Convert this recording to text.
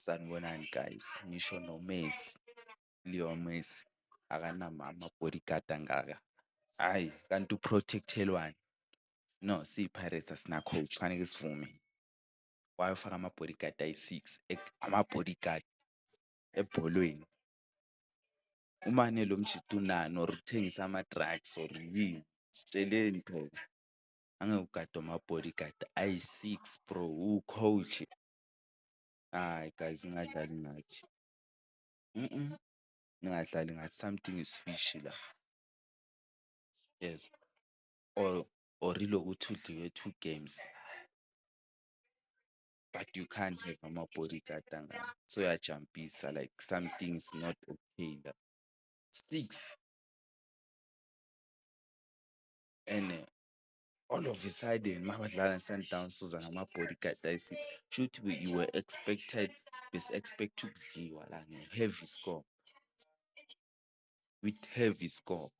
Sanibonani guys, ngisho noMessi, Leo Messi akanama ama-bodyguard angaka. Hhayi, kanti uprotect-elwani? No, siyi-Pirates asina-coach, kufaneke sivume. Wayofaka ama-bodyguard ayi-6, ama-bodyguard ebholweni. Umane lo mshito unani or uthengisa ama-drugs or yini? Sitsheleni phela. Angeke ugade ama-bodyguard ayi-6 bro, u-coach. Hhayi guys, ningadlali ngathi. Ningadlali ngathi, something is fishy la. Yes. Or ilokuthi udliwe 2 games. But you can't have ama-bodyguard angaka. So uyajampisa, like something is not okay la. 6. And all of a sudden mabadlala ne-Sundowns uza ngama-bodyguard ayi-6. Shuthi you were expected, besi-expect ukudliwa la nge-heavy score. With heavy score.